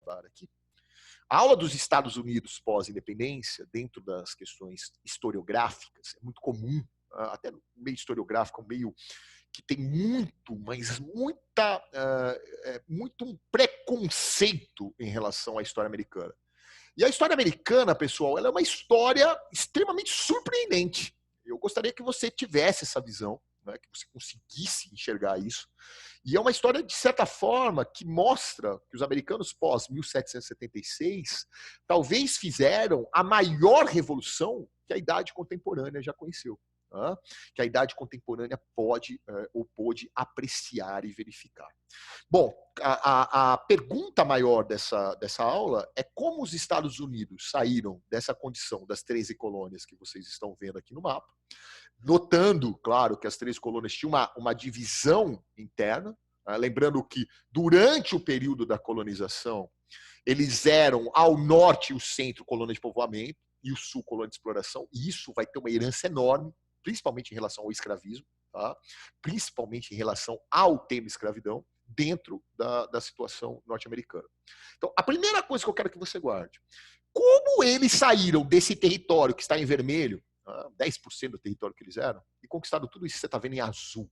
voltar aqui. A aula dos Estados Unidos pós-independência, dentro das questões historiográficas, é muito comum, até no meio historiográfico, um meio que tem muito, mas muito um preconceito em relação à história americana. E a história americana, pessoal, ela é uma história extremamente surpreendente. Eu gostaria que você tivesse essa visão, né, que você conseguisse enxergar isso. E é uma história, de certa forma, que mostra que os americanos pós-1776 talvez fizeram a maior revolução que a idade contemporânea já conheceu. Que a idade contemporânea pode ou pôde apreciar e verificar. Bom, a pergunta maior dessa aula é como os Estados Unidos saíram dessa condição das 13 colônias que vocês estão vendo aqui no mapa, notando, claro, que as 13 colônias tinham uma divisão interna, lembrando que durante o período da colonização, eles eram ao norte o centro colônia de povoamento e o sul colônia de exploração, e isso vai ter uma herança enorme, principalmente em relação ao escravismo, tá? Principalmente em relação ao tema escravidão, dentro da situação norte-americana. Então, a primeira coisa que eu quero que você guarde, como eles saíram desse território que está em vermelho, 10% do território que eles eram, e conquistaram tudo isso que você está vendo em azul.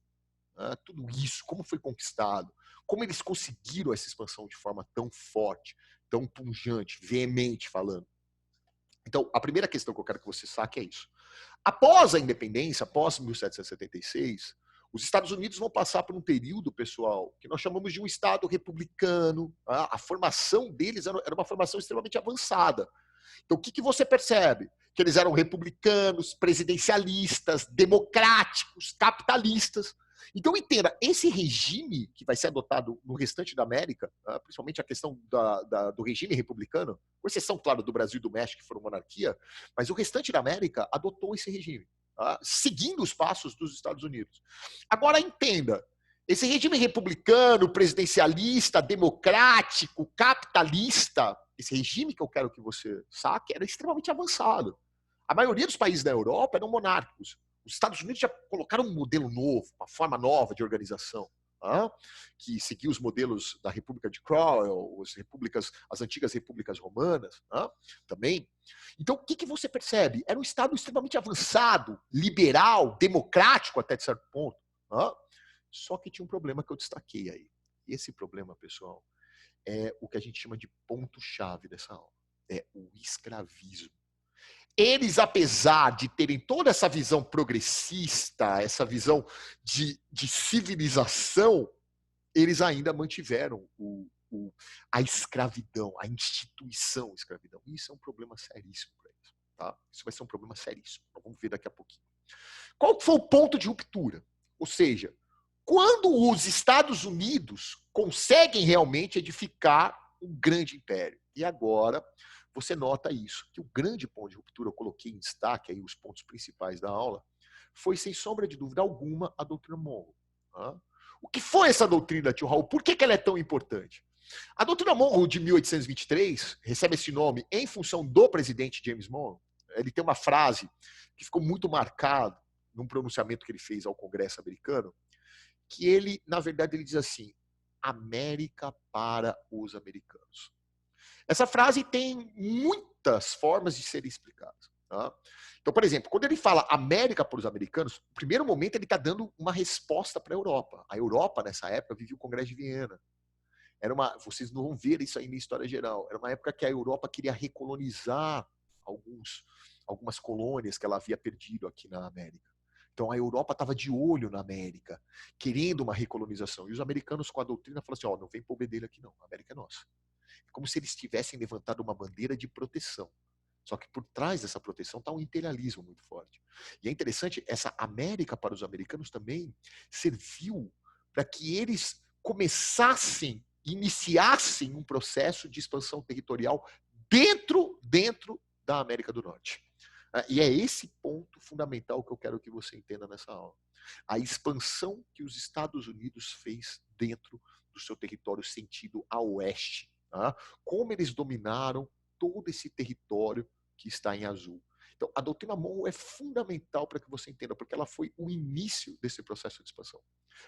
Tudo isso, como foi conquistado, como eles conseguiram essa expansão de forma tão forte, tão pungente, veemente falando. Então, a primeira questão que eu quero que você saque é isso. Após a independência, após 1776, os Estados Unidos vão passar por um período, pessoal, que nós chamamos de um Estado republicano. A formação deles era uma formação extremamente avançada. Então, o que você percebe? Que eles eram republicanos, presidencialistas, democráticos, capitalistas. Então, entenda, esse regime que vai ser adotado no restante da América, principalmente a questão do regime republicano, com exceção, claro, do Brasil e do México, que foram monarquia, mas o restante da América adotou esse regime, seguindo os passos dos Estados Unidos. Agora, entenda, esse regime republicano, presidencialista, democrático, capitalista, esse regime que eu quero que você saque, era extremamente avançado. A maioria dos países da Europa eram monárquicos. Os Estados Unidos já colocaram um modelo novo, uma forma nova de organização, que seguia os modelos da República de Cromwell, as antigas repúblicas romanas, também. Então, o que você percebe? Era um Estado extremamente avançado, liberal, democrático até de certo ponto. Só que tinha um problema que eu destaquei aí. E esse problema, pessoal, é o que a gente chama de ponto-chave dessa aula. É o escravismo. Eles, apesar de terem toda essa visão progressista, essa visão de civilização, eles ainda mantiveram a escravidão, a instituição escravidão. E isso é um problema seríssimo para eles. Tá? Isso vai ser um problema seríssimo. Vamos ver daqui a pouquinho. Qual foi o ponto de ruptura? Ou seja, quando os Estados Unidos conseguem realmente edificar um grande império. E agora você nota isso, que o grande ponto de ruptura, eu coloquei em destaque aí os pontos principais da aula, foi, sem sombra de dúvida alguma, a doutrina Monroe. O que foi essa doutrina, tio Raul? Por que ela é tão importante? A doutrina Monroe de 1823 recebe esse nome em função do presidente James Monroe. Ele tem uma frase que ficou muito marcada num pronunciamento que ele fez ao Congresso americano, que ele, na verdade, ele diz assim: América para os americanos. Essa frase tem muitas formas de ser explicada. Então, por exemplo, quando ele fala América para os americanos, no primeiro momento ele está dando uma resposta para a Europa. A Europa, nessa época, vivia o Congresso de Viena. Vocês não vão ver isso aí na história geral. Era uma época que a Europa queria recolonizar algumas colônias que ela havia perdido aqui na América. Então, a Europa estava de olho na América, querendo uma recolonização. E os americanos, com a doutrina, falaram assim, não vem pôr bedelho aqui não, a América é nossa. Como se eles tivessem levantado uma bandeira de proteção. Só que por trás dessa proteção está um imperialismo muito forte. E é interessante, essa América para os americanos também serviu para que eles iniciassem um processo de expansão territorial dentro da América do Norte. E é esse ponto fundamental que eu quero que você entenda nessa aula. A expansão que os Estados Unidos fez dentro do seu território sentido a oeste. Como eles dominaram todo esse território que está em azul. Então, a doutrina Monroe é fundamental para que você entenda, porque ela foi o início desse processo de expansão.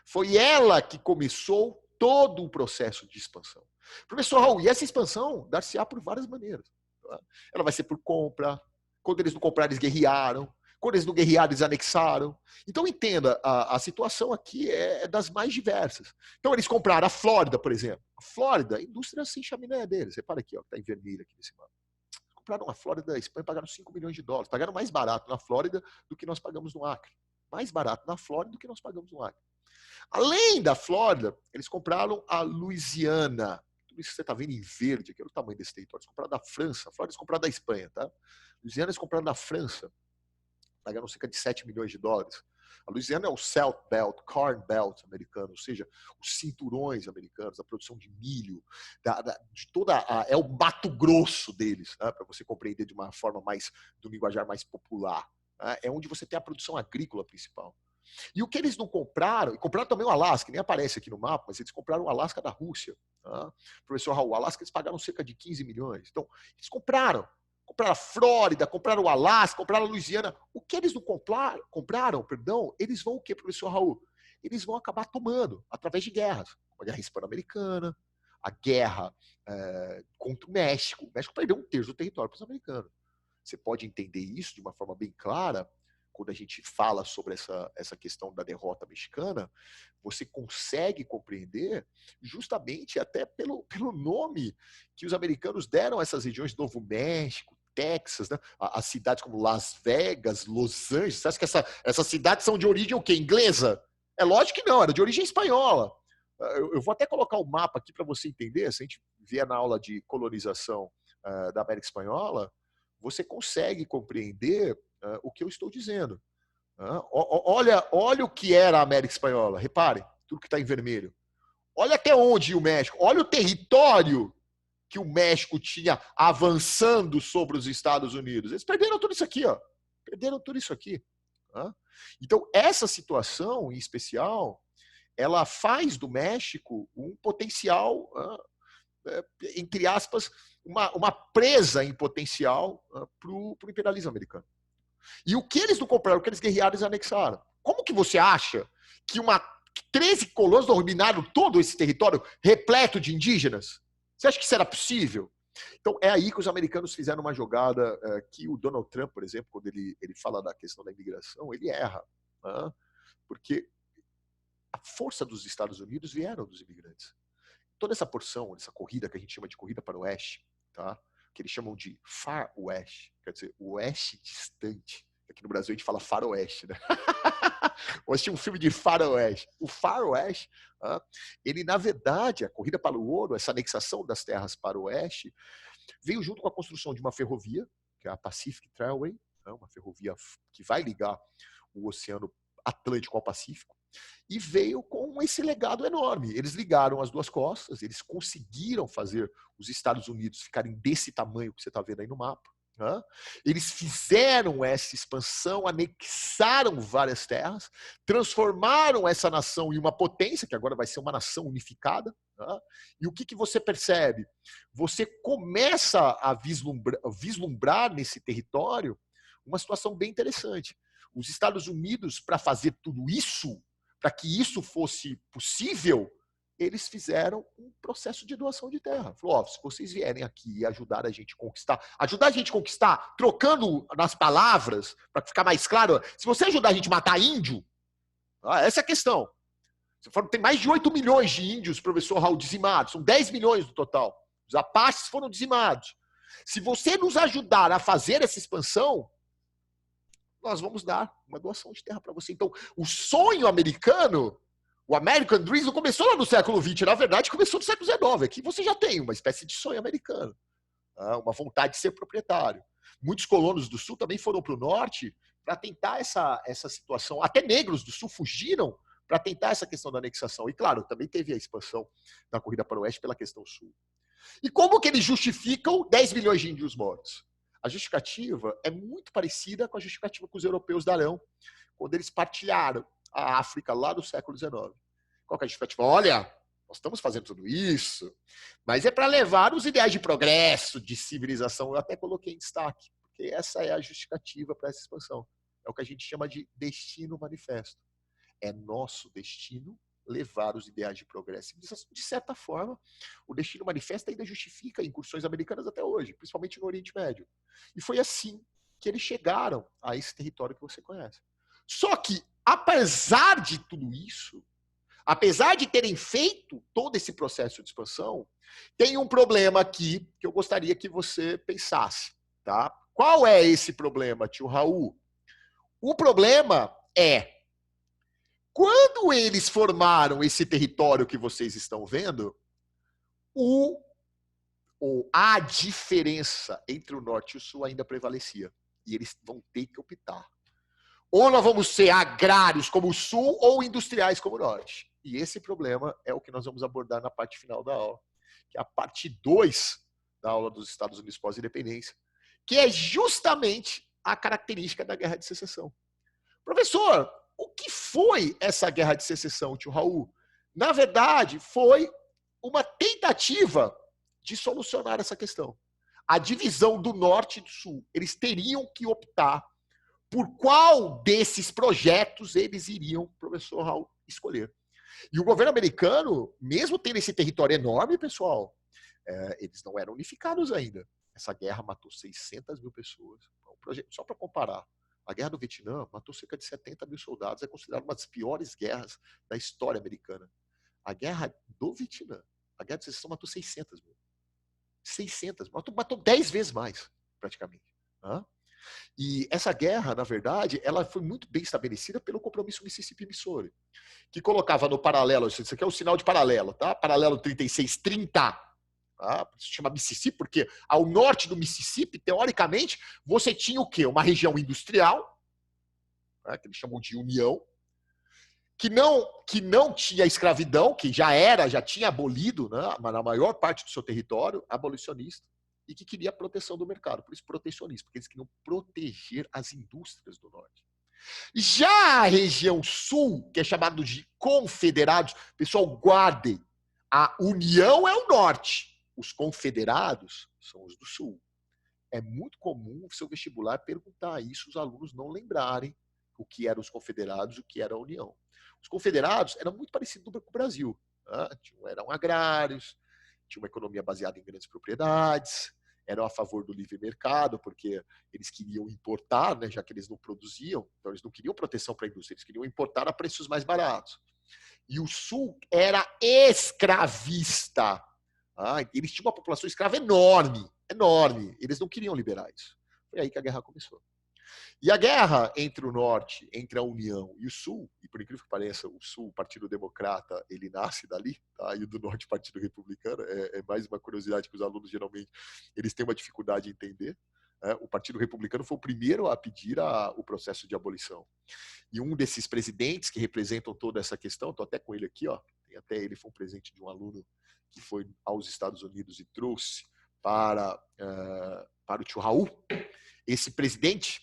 Foi ela que começou todo o processo de expansão. Professor Raul, e essa expansão dar-se-á por várias maneiras. Tá? Ela vai ser por compra. Quando eles não compraram, eles guerrearam. Quando eles não guerrearam, eles anexaram. Então, entenda, a situação aqui é das mais diversas. Então, eles compraram a Flórida, por exemplo. A Flórida, a indústria sem chaminé deles. Repara aqui, ó, que está em vermelho aqui nesse mapa. Compraram a Flórida da Espanha, pagaram 5 milhões de dólares. Pagaram mais barato na Flórida do que nós pagamos no Acre. Mais barato na Flórida do que nós pagamos no Acre. Além da Flórida, eles compraram a Louisiana. Tudo isso que você está vendo em verde, aqui é o tamanho desse território. Eles compraram da França. A Flórida eles compraram da Espanha, tá? Louisiana eles compraram da França. Pagaram cerca de 7 milhões de dólares. A Louisiana é o South Belt, Corn Belt americano, ou seja, os cinturões americanos, a produção de milho, de toda é o Mato Grosso deles, né, para você compreender de uma forma mais, do linguajar mais popular. Né, é onde você tem a produção agrícola principal. E o que eles não compraram, e compraram também o Alasca, que nem aparece aqui no mapa, mas eles compraram o Alasca da Rússia. Tá? Professor Raul, o Alasca eles pagaram cerca de 15 milhões. Então, eles compraram a Flórida, compraram o Alasca, compraram a Louisiana. O que eles não compraram, eles vão o quê, professor Raul? Eles vão acabar tomando através de guerras. A guerra hispano-americana, a guerra contra o México. O México perdeu 1/3 do território para os americanos. Você pode entender isso de uma forma bem clara quando a gente fala sobre essa questão da derrota mexicana. Você consegue compreender justamente até pelo nome que os americanos deram a essas regiões, Novo México, Texas, né? As cidades como Las Vegas, Los Angeles. Você acha que essas cidades são de origem o quê? Inglesa? É lógico que não, era de origem espanhola. Eu vou até colocar o mapa aqui para você entender. Se a gente vier na aula de colonização da América Espanhola, você consegue compreender o que eu estou dizendo. Olha o que era a América Espanhola. Repare, tudo que está em vermelho. Olha até onde o México. Olha o território que o México tinha avançando sobre os Estados Unidos. Eles perderam tudo isso aqui, ó. Perderam tudo isso aqui. Então, essa situação, em especial, ela faz do México um potencial, entre aspas, uma presa em potencial para o imperialismo americano. E o que eles não compraram, o que eles guerrearam, eles anexaram. Como que você acha que 13 colônias dominaram todo esse território repleto de indígenas? Você acha que isso era possível? Então, é aí que os americanos fizeram uma jogada que o Donald Trump, por exemplo, quando ele fala da questão da imigração, ele erra. Porque a força dos Estados Unidos vieram dos imigrantes. Toda essa porção, essa corrida que a gente chama de corrida para o oeste, tá? Que eles chamam de Far West, quer dizer, o oeste distante. Aqui no Brasil a gente fala faroeste, né? Hoje tinha um filme de faroeste. O faroeste, ele na verdade, a corrida para o ouro, essa anexação das terras para o oeste, veio junto com a construção de uma ferrovia, que é a Pacific Trailway, uma ferrovia que vai ligar o Oceano Atlântico ao Pacífico, e veio com esse legado enorme. Eles ligaram as duas costas, eles conseguiram fazer os Estados Unidos ficarem desse tamanho que você está vendo aí no mapa. Eles fizeram essa expansão, anexaram várias terras, transformaram essa nação em uma potência, que agora vai ser uma nação unificada. E o que você percebe? Você começa a vislumbrar nesse território uma situação bem interessante. Os Estados Unidos, para fazer tudo isso, para que isso fosse possível, eles fizeram um processo de doação de terra. Falou, se vocês vierem aqui e ajudar a gente a conquistar, trocando nas palavras, para ficar mais claro, se você ajudar a gente a matar índio, essa é a questão. Tem mais de 8 milhões de índios, professor Raul, dizimados, são 10 milhões no total. Os apaches foram dizimados. Se você nos ajudar a fazer essa expansão, nós vamos dar uma doação de terra para você. Então, o sonho americano, o American Dream, não começou lá no século XX, na verdade, começou no século XIX. Aqui você já tem uma espécie de sonho americano, uma vontade de ser proprietário. Muitos colonos do Sul também foram para o Norte para tentar essa situação. Até negros do Sul fugiram para tentar essa questão da anexação. E, claro, também teve a expansão da corrida para o Oeste pela questão Sul. E como que eles justificam 10 milhões de índios mortos? A justificativa é muito parecida com a justificativa que os europeus darão quando eles partilharam a África lá do século XIX. Qual que é a justificativa? Olha, nós estamos fazendo tudo isso, mas é para levar os ideais de progresso, de civilização. Eu até coloquei em destaque, porque essa é a justificativa para essa expansão. É o que a gente chama de destino manifesto. É nosso destino levar os ideais de progresso e civilização. De certa forma, o Destino Manifesto ainda justifica incursões americanas até hoje, principalmente no Oriente Médio. E foi assim que eles chegaram a esse território que você conhece. Só que, apesar de tudo isso, apesar de terem feito todo esse processo de expansão, tem um problema aqui que eu gostaria que você pensasse. Tá? Qual é esse problema, tio Raul? O problema é, quando eles formaram esse território que vocês estão vendo, a diferença entre o norte e o sul ainda prevalecia. E eles vão ter que optar. Ou nós vamos ser agrários como o sul ou industriais como o norte. E esse problema é o que nós vamos abordar na parte final da aula, que é a parte 2 da aula dos Estados Unidos pós-independência, que é justamente a característica da Guerra de Secessão. Professor, o que foi essa Guerra de Secessão, tio Raul? Na verdade, foi uma tentativa de solucionar essa questão. A divisão do norte e do sul. Eles teriam que optar por qual desses projetos eles iriam, professor Raul, escolher. E o governo americano, mesmo tendo esse território enorme, pessoal, eles não eram unificados ainda. Essa guerra matou 600 mil pessoas. Só para comparar, a Guerra do Vietnã matou cerca de 70 mil soldados. É considerada uma das piores guerras da história americana. A Guerra do Vietnã, a Guerra de Secessão matou 600 mil. 600, matou 10 vezes mais, praticamente. E essa guerra, na verdade, ela foi muito bem estabelecida pelo compromisso Mississippi-Missouri, que colocava no paralelo, isso aqui é o sinal de paralelo, tá? Paralelo 3630, tá? Se chama Mississippi, porque ao norte do Mississippi, teoricamente, você tinha o quê? Uma região industrial, né, que eles chamam de União, que não tinha escravidão, que já tinha abolido, né, na maior parte do seu território, abolicionista, e que queria a proteção do mercado, por isso protecionismo, porque eles queriam proteger as indústrias do norte. Já a região sul, que é chamado de confederados, pessoal, guardem, a União é o norte, os confederados são os do sul. É muito comum o seu vestibular perguntar isso, os alunos não lembrarem o que eram os confederados e o que era a União. Os confederados eram muito parecidos com o Brasil. Né? Eram agrários, tinha uma economia baseada em grandes propriedades, eram a favor do livre mercado, porque eles queriam importar, né, já que eles não produziam, então eles não queriam proteção para a indústria, eles queriam importar a preços mais baratos. E o Sul era escravista. Eles tinham uma população escrava enorme, enorme. Eles não queriam liberar isso. Foi aí que a guerra começou. E a guerra entre o Norte, entre a União e o Sul, e por incrível que pareça, o Sul, o Partido Democrata, ele nasce dali, tá? E o do Norte, o Partido Republicano, é mais uma curiosidade que os alunos geralmente eles têm uma dificuldade em entender. O Partido Republicano foi o primeiro a pedir o processo de abolição. E um desses presidentes que representam toda essa questão, estou até com ele aqui, ó, tem até ele, foi um presente de um aluno que foi aos Estados Unidos e trouxe para o tio Raul. Esse presidente,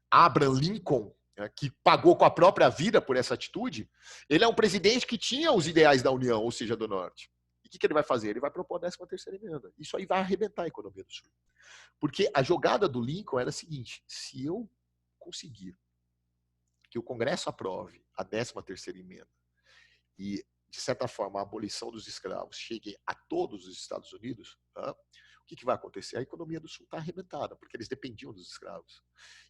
Abraham Lincoln, que pagou com a própria vida por essa atitude, ele é um presidente que tinha os ideais da União, ou seja, do Norte. E o que ele vai fazer? Ele vai propor a 13ª emenda. Isso aí vai arrebentar a economia do Sul. Porque a jogada do Lincoln era a seguinte: se eu conseguir que o Congresso aprove a 13ª emenda e, de certa forma, a abolição dos escravos chegue a todos os Estados Unidos, o que vai acontecer? A economia do Sul está arrebentada, porque eles dependiam dos escravos.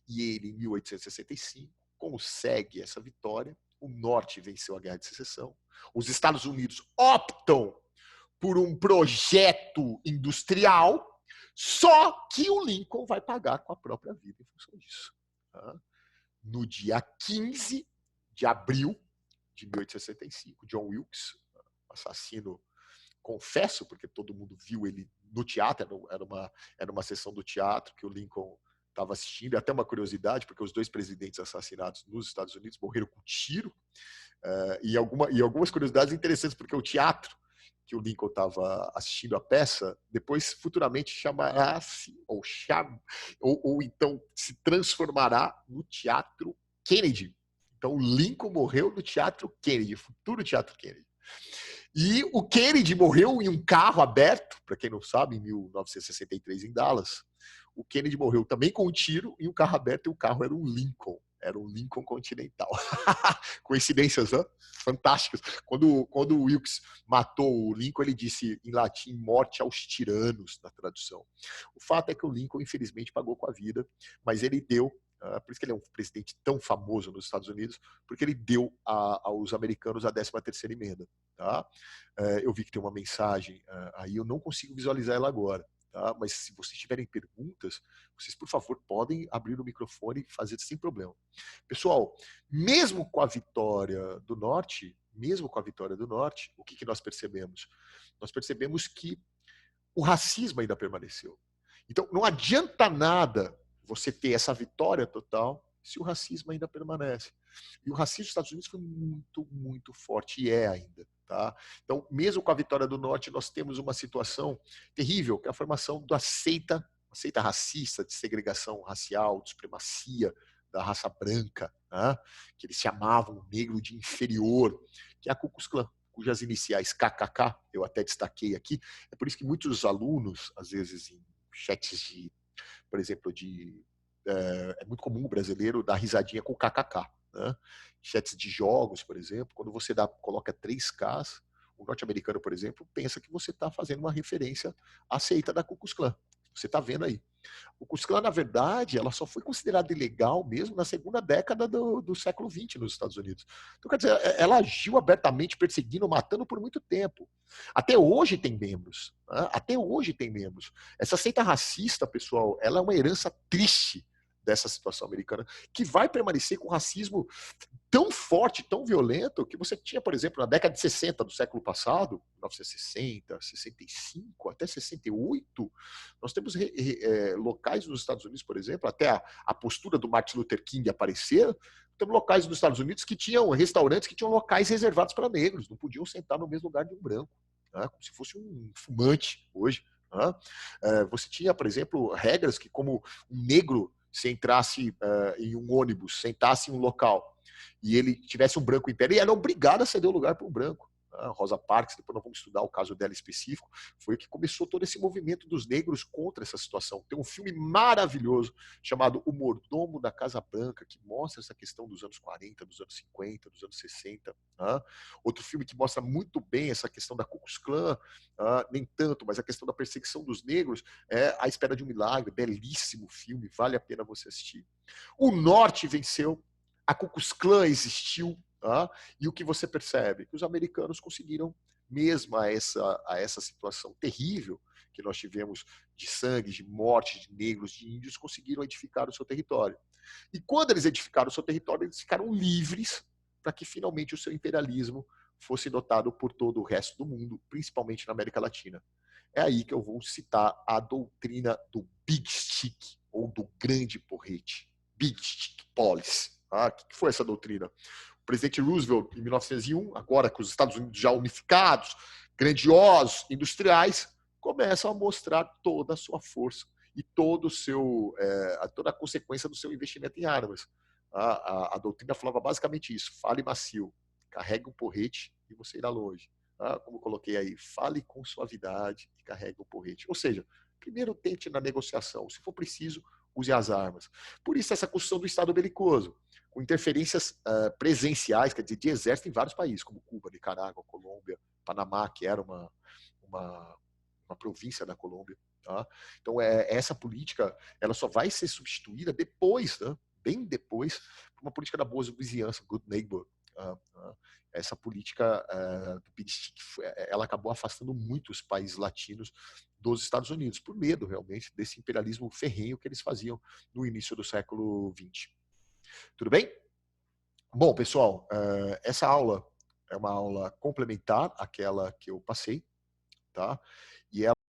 E ele, em 1865, consegue essa vitória. O Norte venceu a Guerra de Secessão. Os Estados Unidos optam por um projeto industrial, só que o Lincoln vai pagar com a própria vida em função disso. No dia 15 de abril de 1865, John Wilkes, assassino, confesso, porque todo mundo viu ele no teatro, era uma sessão do teatro que o Lincoln estava assistindo, e até uma curiosidade, porque os dois presidentes assassinados nos Estados Unidos morreram com tiro, e algumas curiosidades interessantes, porque o teatro que o Lincoln estava assistindo a peça, depois futuramente chamará-se, ou então se transformará no Teatro Kennedy. Então o Lincoln morreu no Teatro Kennedy, futuro Teatro Kennedy. E o Kennedy morreu em um carro aberto, para quem não sabe, em 1963 em Dallas. O Kennedy morreu também com um tiro em um carro aberto, e o carro era um Lincoln. Era um Lincoln Continental. Coincidências, né? Fantásticas. Quando o Wilkes matou o Lincoln, ele disse em latim, morte aos tiranos, na tradução. O fato é que o Lincoln, infelizmente, pagou com a vida, mas ele deu, por isso que ele é um presidente tão famoso nos Estados Unidos, porque ele deu aos americanos a 13ª emenda. Tá? Eu vi que tem uma mensagem aí, eu não consigo visualizar ela agora. Tá? Mas se vocês tiverem perguntas, vocês, por favor, podem abrir o microfone e fazer sem problema. Pessoal, mesmo com a vitória do Norte, o que nós percebemos? Nós percebemos que o racismo ainda permaneceu. Então, não adianta nada você ter essa vitória total se o racismo ainda permanece. E o racismo dos Estados Unidos foi muito, muito forte, e é ainda. Tá? Então, mesmo com a vitória do Norte, nós temos uma situação terrível, que é a formação da seita racista, de segregação racial, de supremacia da raça branca, né? Que eles chamavam o negro de inferior, que é a Ku Klux Klan, cujas iniciais KKK, eu até destaquei aqui. É por isso que muitos alunos, às vezes em chats de, por exemplo, é muito comum o brasileiro dar risadinha com KKK, né? Chats de jogos, por exemplo, quando você coloca 3Ks, o norte-americano, por exemplo, pensa que você está fazendo uma referência à seita da Ku Klux Klan. Você está vendo aí. O Ku Klux Klan, na verdade, ela só foi considerada ilegal mesmo na segunda década do século XX nos Estados Unidos. Então, quer dizer, ela agiu abertamente perseguindo, matando por muito tempo. Até hoje tem membros. Né? Até hoje tem membros. Essa seita racista, pessoal, ela é uma herança triste dessa situação americana, que vai permanecer com racismo tão forte, tão violento, que você tinha, por exemplo, na década de 60 do século passado, 1960, 65, até 68, nós temos locais nos Estados Unidos, por exemplo, até a postura do Martin Luther King aparecer, temos locais nos Estados Unidos que tinham restaurantes que tinham locais reservados para negros, não podiam sentar no mesmo lugar de um branco, né? Como se fosse um fumante hoje. Né? Você tinha, por exemplo, regras que, como um negro, se entrasse em um ônibus, sentasse em um local e ele tivesse um branco em pé, ele era obrigado a ceder o lugar para um branco. A Rosa Parks, depois nós vamos estudar o caso dela específico, foi o que começou todo esse movimento dos negros contra essa situação. Tem um filme maravilhoso chamado O Mordomo da Casa Branca, que mostra essa questão dos anos 40, dos anos 50, dos anos 60. Outro filme que mostra muito bem essa questão da Ku Klux Klan, nem tanto, mas a questão da perseguição dos negros, é A Espera de um Milagre, belíssimo filme, vale a pena você assistir. O Norte venceu, a Ku Klux Klan existiu, e o que você percebe? Que os americanos conseguiram, mesmo a essa situação terrível que nós tivemos de sangue, de morte, de negros, de índios, conseguiram edificar o seu território. E quando eles edificaram o seu território, eles ficaram livres para que finalmente o seu imperialismo fosse notado por todo o resto do mundo, principalmente na América Latina. É aí que eu vou citar a doutrina do Big Stick, ou do grande porrete. Big Stick Policy. O que foi essa doutrina? O presidente Roosevelt, em 1901, agora com os Estados Unidos já unificados, grandiosos, industriais, começam a mostrar toda a sua força e toda a consequência do seu investimento em armas. A doutrina falava basicamente isso: fale macio, carregue um porrete e você irá longe. Como eu coloquei aí, fale com suavidade e carregue um porrete. Ou seja, primeiro tente na negociação, se for preciso, use as armas. Por isso essa construção do Estado belicoso, com interferências presenciais, quer dizer, de exército em vários países, como Cuba, Nicarágua, Colômbia, Panamá, que era uma província da Colômbia. Tá? Então, essa política ela só vai ser substituída depois, né? Bem depois, por uma política da boa vizinhança, good neighbor. Essa política do Big Stick, ela acabou afastando muitos países latinos dos Estados Unidos, por medo, realmente, desse imperialismo ferrenho que eles faziam no início do século XX. Tudo bem? Bom, pessoal, essa aula é uma aula complementar àquela que eu passei, tá? E ela